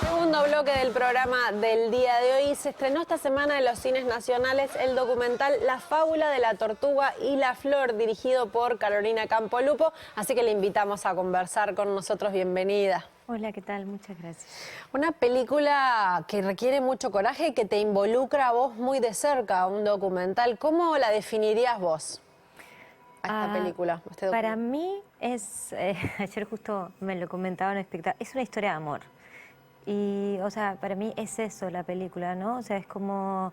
Segundo bloque del programa del día de hoy. Se estrenó esta semana en los cines nacionales el documental La fábula de la tortuga y la flor, dirigido por Carolina Campolupo, así que le invitamos a conversar con nosotros. Bienvenida. Hola, ¿qué tal? Muchas gracias. Una película que requiere mucho coraje y que te involucra a vos muy de cerca, un documental. ¿Cómo la definirías vos a esta película? Para mí es, ayer justo me lo comentaba un espectador, es una historia de amor. Y, o sea, para mí es eso la película, ¿no? O sea, es como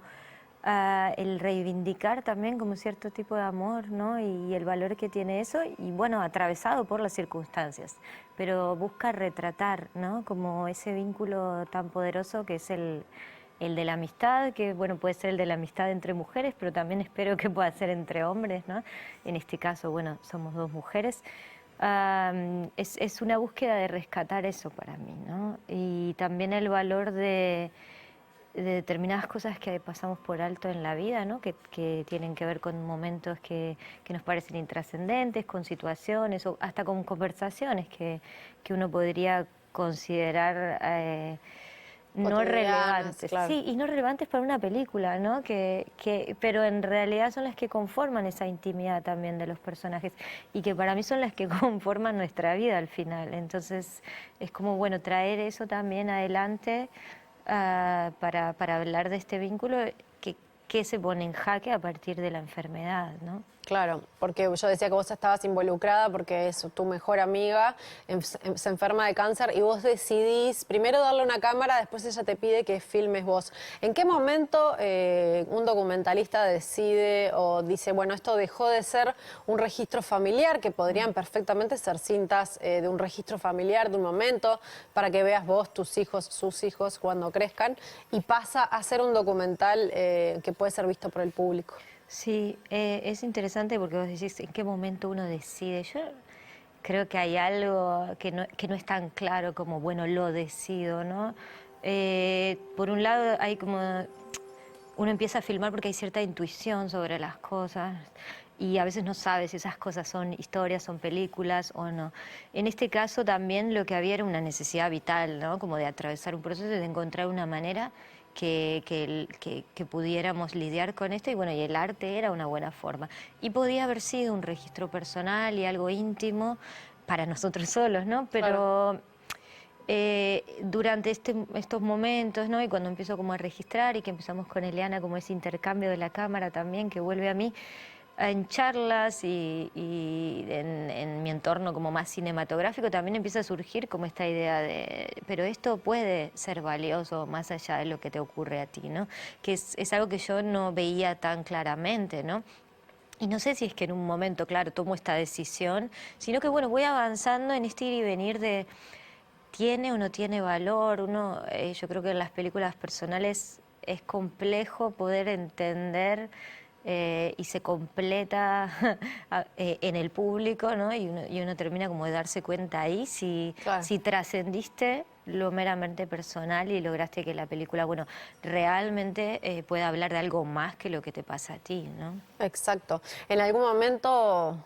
el reivindicar también como cierto tipo de amor, ¿no? Y el valor que tiene eso, y bueno, atravesado por las circunstancias. Pero busca retratar, ¿no? Como ese vínculo tan poderoso que es el de la amistad, que bueno, puede ser el de la amistad entre mujeres, pero también espero que pueda ser entre hombres, ¿no? En este caso, bueno, somos dos mujeres. Es una búsqueda de rescatar eso para mí, ¿no? Y también el valor de determinadas cosas que pasamos por alto en la vida, ¿no? Que tienen que ver con momentos que nos parecen intrascendentes, con situaciones o hasta con conversaciones que uno podría considerar no relevantes. Claro. Sí, y no relevantes para una película, ¿no? Pero en realidad son las que conforman esa intimidad también de los personajes y que para mí son las que conforman nuestra vida al final. Entonces es como, bueno, traer eso también adelante para hablar de este vínculo que se pone en jaque a partir de la enfermedad, ¿no? Claro, porque yo decía que vos estabas involucrada porque es tu mejor amiga, se enferma de cáncer y vos decidís primero darle una cámara, después ella te pide que filmes vos. ¿En qué momento un documentalista decide o dice, bueno, esto dejó de ser un registro familiar, que podrían perfectamente ser cintas de un registro familiar de un momento, para que veas vos, tus hijos, sus hijos cuando crezcan, y pasa a ser un documental que puede ser visto por el público? Sí, es interesante porque vos decís en qué momento uno decide. Yo creo que hay algo que no es tan claro como, bueno, lo decido, ¿no? Por un lado hay como, uno empieza a filmar porque hay cierta intuición sobre las cosas y a veces no sabe si esas cosas son historias, son películas o no. En este caso también lo que había era una necesidad vital, ¿no? Como de atravesar un proceso y de encontrar una manera que pudiéramos lidiar con esto y bueno, y el arte era una buena forma. Y podía haber sido un registro personal y algo íntimo para nosotros solos, ¿no? Pero durante estos momentos, ¿no? Y cuando empiezo como a registrar y que empezamos con Eliana como ese intercambio de la cámara también que vuelve a mí, en charlas y en mi entorno como más cinematográfico también empieza a surgir como esta idea de, pero esto puede ser valioso más allá de lo que te ocurre a ti, ¿no? Que es algo que yo no veía tan claramente, ¿no? Y no sé si es que en un momento, claro, tomo esta decisión, sino que bueno, voy avanzando en este ir y venir de tiene o no tiene valor. Yo creo que en las películas personales es complejo poder entender y se completa en el público, ¿no? Y uno termina como de darse cuenta ahí Claro. si trascendiste lo meramente personal y lograste que la película, bueno, realmente pueda hablar de algo más que lo que te pasa a ti, ¿no? Exacto. ¿En algún momento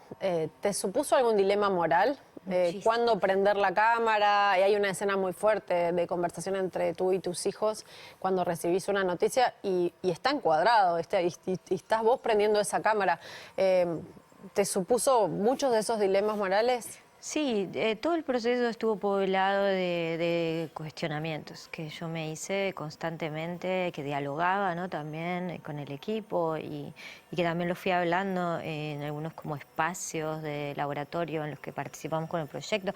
te supuso algún dilema moral? Muchísimo. ¿Cuándo prender la cámara? Y hay una escena muy fuerte de conversación entre tú y tus hijos cuando recibís una noticia y está encuadrado, y estás vos prendiendo esa cámara. ¿Te supuso muchos de esos dilemas morales? Sí, todo el proceso estuvo poblado de cuestionamientos que yo me hice constantemente, que dialogaba, ¿no? También con el equipo y que también lo fui hablando en algunos como espacios de laboratorio en los que participamos con el proyecto.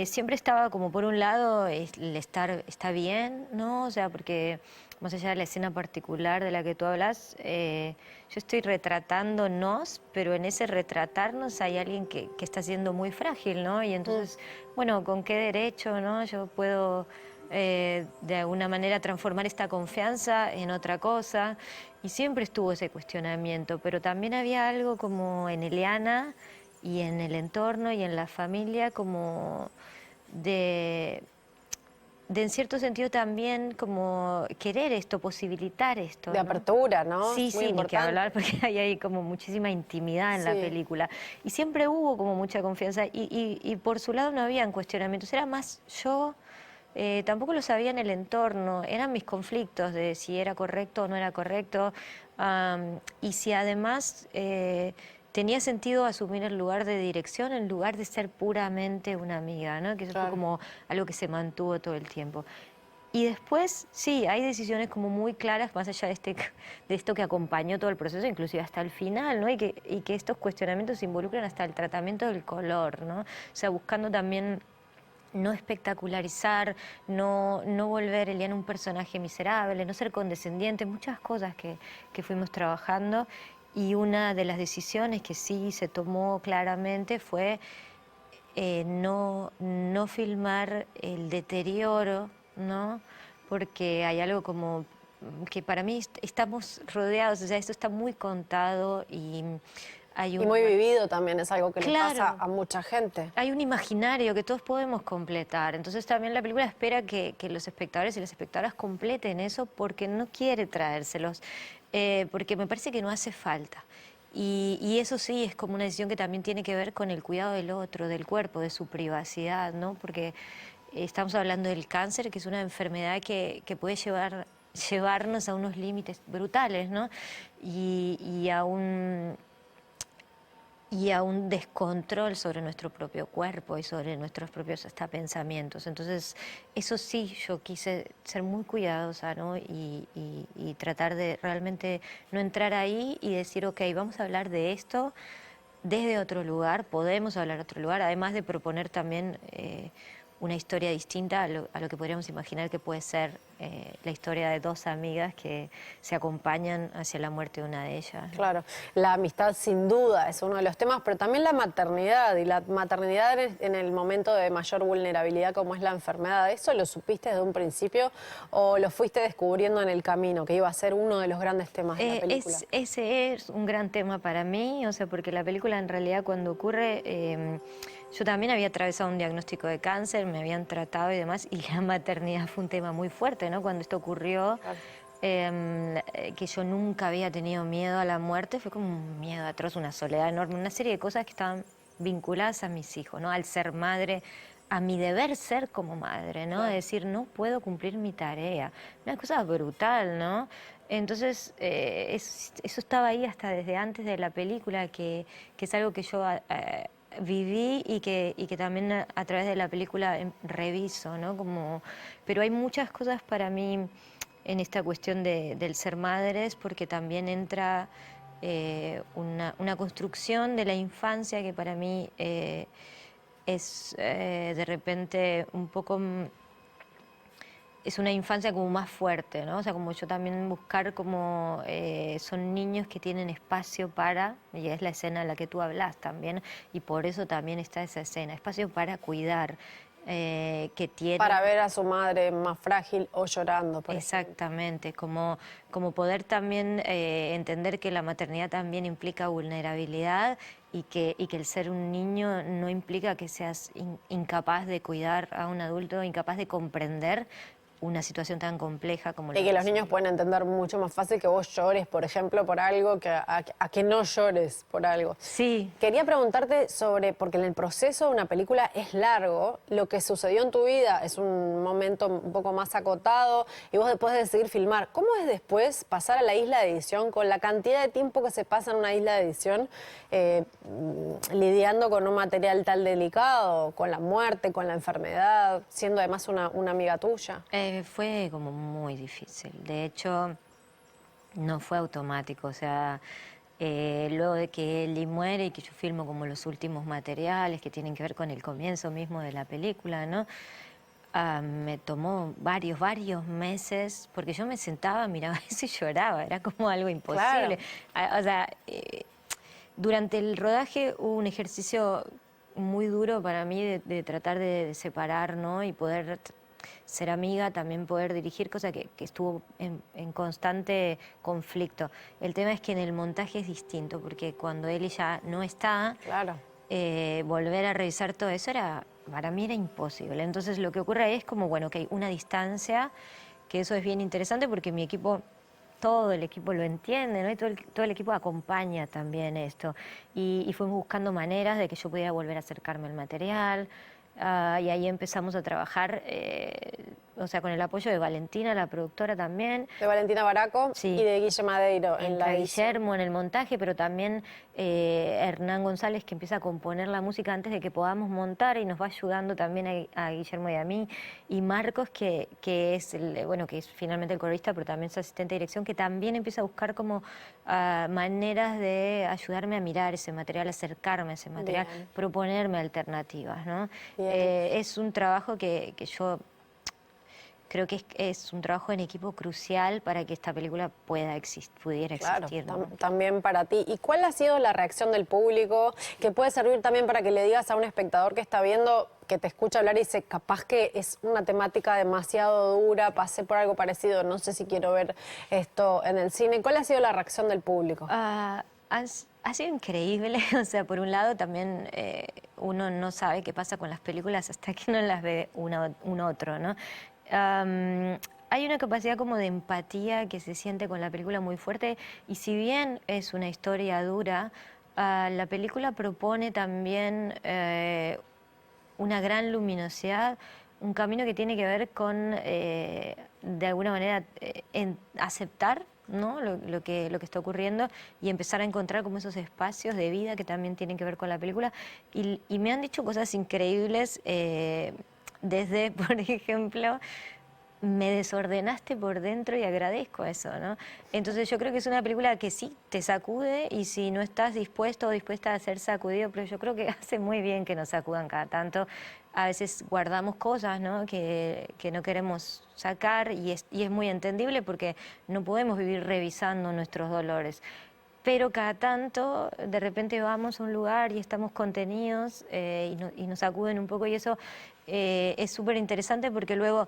Siempre estaba como por un lado el estar, está bien, ¿no? O sea, porque más allá de la escena particular de la que tú hablas, yo estoy retratándonos, pero en ese retratarnos hay alguien que está siendo muy frágil, ¿no? Y entonces, bueno, ¿con qué derecho, no? Yo puedo de alguna manera transformar esta confianza en otra cosa. Y siempre estuvo ese cuestionamiento, pero también había algo como en Eliana y en el entorno y en la familia como de en cierto sentido también como querer esto, posibilitar esto, De ¿no? apertura, ¿no? Sí, Es muy sí, ni que importante. hablar porque hay como muchísima intimidad en la Sí. película. Y siempre hubo como mucha confianza y por su lado no habían cuestionamientos, era más yo tampoco lo sabía en el entorno, eran mis conflictos de si era correcto o no era correcto, y si además tenía sentido asumir el lugar de dirección en lugar de ser puramente una amiga, ¿no? Que eso fue Claro. como algo que se mantuvo todo el tiempo. Y después, sí, hay decisiones como muy claras, más allá de esto que acompañó todo el proceso, inclusive hasta el final, ¿no? Y que estos cuestionamientos involucran hasta el tratamiento del color, ¿no? O sea, buscando también no espectacularizar, no volver Eliana un personaje miserable, no ser condescendiente, muchas cosas que fuimos trabajando. Y una de las decisiones que sí se tomó claramente fue no filmar el deterioro, ¿no? Porque hay algo como que para mí estamos rodeados, o sea, esto está muy contado y hay Y un... muy vivido también, es algo que le pasa Claro, a mucha gente. hay un imaginario que todos podemos completar. Entonces también la película espera que los espectadores y las espectadoras completen eso porque no quiere traérselos, porque me parece que no hace falta. Y eso sí es como una decisión que también tiene que ver con el cuidado del otro, del cuerpo, de su privacidad, ¿no? Porque estamos hablando del cáncer, que es una enfermedad que puede llevarnos a unos límites brutales, ¿no? Y a un descontrol sobre nuestro propio cuerpo y sobre nuestros propios hasta pensamientos. Entonces, eso sí, yo quise ser muy cuidadosa, ¿no? Y tratar de realmente no entrar ahí y decir, ok, vamos a hablar de esto desde otro lugar, podemos hablar de otro lugar, además de proponer también una historia distinta a lo que podríamos imaginar que puede ser la historia de dos amigas que se acompañan hacia la muerte de una de ellas, ¿no? Claro, la amistad sin duda es uno de los temas, pero también la maternidad y la maternidad en el momento de mayor vulnerabilidad como es la enfermedad. ¿Eso lo supiste desde un principio o lo fuiste descubriendo en el camino, que iba a ser uno de los grandes temas de la película? Ese es un gran tema para mí, o sea, porque la película en realidad cuando ocurre, yo también había atravesado un diagnóstico de cáncer, me habían tratado y demás, y la maternidad fue un tema muy fuerte, ¿no? Cuando esto ocurrió, Claro. que yo nunca había tenido miedo a la muerte, fue como un miedo atroz, una soledad enorme, una serie de cosas que estaban vinculadas a mis hijos, ¿no? Al ser madre, a mi deber ser como madre, ¿no? Claro. Es decir, no puedo cumplir mi tarea. Una cosa brutal, ¿no? Entonces, eso estaba ahí hasta desde antes de la película, que es algo que yo viví y que también a través de la película reviso, ¿no? Pero hay muchas cosas para mí en esta cuestión del ser madres, porque también entra una construcción de la infancia que para mí es de repente un poco... Es una infancia como más fuerte, ¿no? O sea, como yo también buscar como son niños que tienen espacio para, y es la escena en la que tú hablas también, y por eso también está esa escena, espacio para cuidar, que tienen... Para ver a su madre más frágil o llorando, por ejemplo. Exactamente, como poder también entender que la maternidad también implica vulnerabilidad y que el ser un niño no implica que seas incapaz de cuidar a un adulto, incapaz de comprender una situación tan compleja como la Y que de los niños pueden entender mucho más fácil que vos llores, por ejemplo, por algo, que a que no llores por algo. Sí. Quería preguntarte sobre, porque en el proceso de una película es largo, lo que sucedió en tu vida es un momento un poco más acotado y vos después de decidir filmar. ¿Cómo es después pasar a la isla de edición con la cantidad de tiempo que se pasa en una isla de edición lidiando con un material tan delicado, con la muerte, con la enfermedad, siendo además una amiga tuya? Fue como muy difícil. De hecho, no fue automático. O sea, luego de que Eli muere y que yo filmo como los últimos materiales que tienen que ver con el comienzo mismo de la película, ¿no? Me tomó varios meses, porque yo me sentaba, miraba eso y lloraba, era como algo imposible. Claro. O sea, durante el rodaje hubo un ejercicio muy duro para mí de tratar de separar, ¿no? Y poder ser amiga, también poder dirigir, cosa que estuvo en constante conflicto. El tema es que en el montaje es distinto, porque cuando Eli ya no está, Claro. volver a revisar todo eso para mí era imposible. Entonces lo que ocurre ahí es como, bueno, que hay una distancia, que eso es bien interesante porque mi equipo, todo el equipo lo entiende, ¿no? Y todo el equipo acompaña también esto. Y fuimos buscando maneras de que yo pudiera volver a acercarme al material, Y ahí empezamos a trabajar, o sea, con el apoyo de Valentina, la productora también. De Valentina Baraco Sí. y de Guille Madeiro en la edición. Guillermo en el montaje, pero también Hernán González, que empieza a componer la música antes de que podamos montar y nos va ayudando también a Guillermo y a mí. Y Marcos, que es que es finalmente el corista, pero también es asistente de dirección, que también empieza a buscar como maneras de ayudarme a mirar ese material, acercarme a ese material, Bien. proponerme alternativas, ¿no? Bien. Es un trabajo que yo creo que es un trabajo en equipo crucial para que esta película pudiera existir. Claro, ¿no? también para ti. ¿Y cuál ha sido la reacción del público? Que puede servir también para que le digas a un espectador que está viendo, que te escucha hablar y dice, capaz que es una temática demasiado dura, pasé por algo parecido, no sé si quiero ver esto en el cine. ¿Cuál ha sido la reacción del público? Ha sido increíble, o sea, por un lado también uno no sabe qué pasa con las películas hasta que no las ve un otro, ¿no? Hay una capacidad como de empatía que se siente con la película muy fuerte y si bien es una historia dura, la película propone también una gran luminosidad, un camino que tiene que ver con, de alguna manera, aceptar, ¿no? lo que está ocurriendo y empezar a encontrar como esos espacios de vida que también tienen que ver con la película. Y me han dicho cosas increíbles, desde, por ejemplo, me desordenaste por dentro y agradezco eso, ¿no? Entonces yo creo que es una película que sí te sacude y si no estás dispuesto o dispuesta a ser sacudido, pero yo creo que hace muy bien que nos sacudan cada tanto. A veces guardamos cosas, ¿no? que no queremos sacar y es muy entendible porque no podemos vivir revisando nuestros dolores. Pero cada tanto, de repente vamos a un lugar y estamos contenidos y nos sacuden un poco y eso es súper interesante porque luego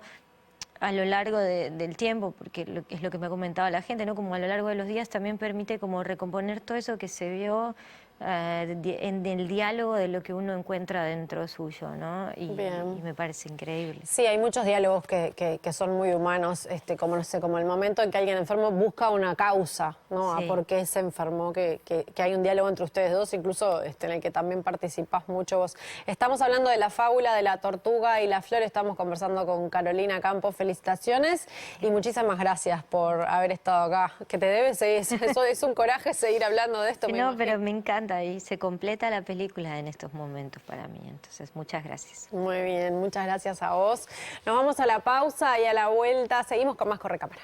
a lo largo del tiempo, porque es lo que me ha comentado la gente, ¿no? Como a lo largo de los días también permite como recomponer todo eso que se vio en el diálogo de lo que uno encuentra dentro suyo, ¿no? Y me parece increíble. Sí, hay muchos diálogos que son muy humanos, como no sé, como el momento en que alguien enfermo busca una causa, ¿no? Sí. A por qué se enfermó, que hay un diálogo entre ustedes dos, incluso en el que también participás mucho vos. Estamos hablando de la fábula de la tortuga y la flor, estamos conversando con Carolina Campos, felicitaciones y muchísimas gracias por haber estado acá. Que te debes, eso es un coraje seguir hablando de esto. No, pero me encanta y se completa la película en estos momentos para mí, entonces muchas gracias. Muy bien, muchas gracias a vos. Nos vamos a la pausa y a la vuelta seguimos con más Correcámara.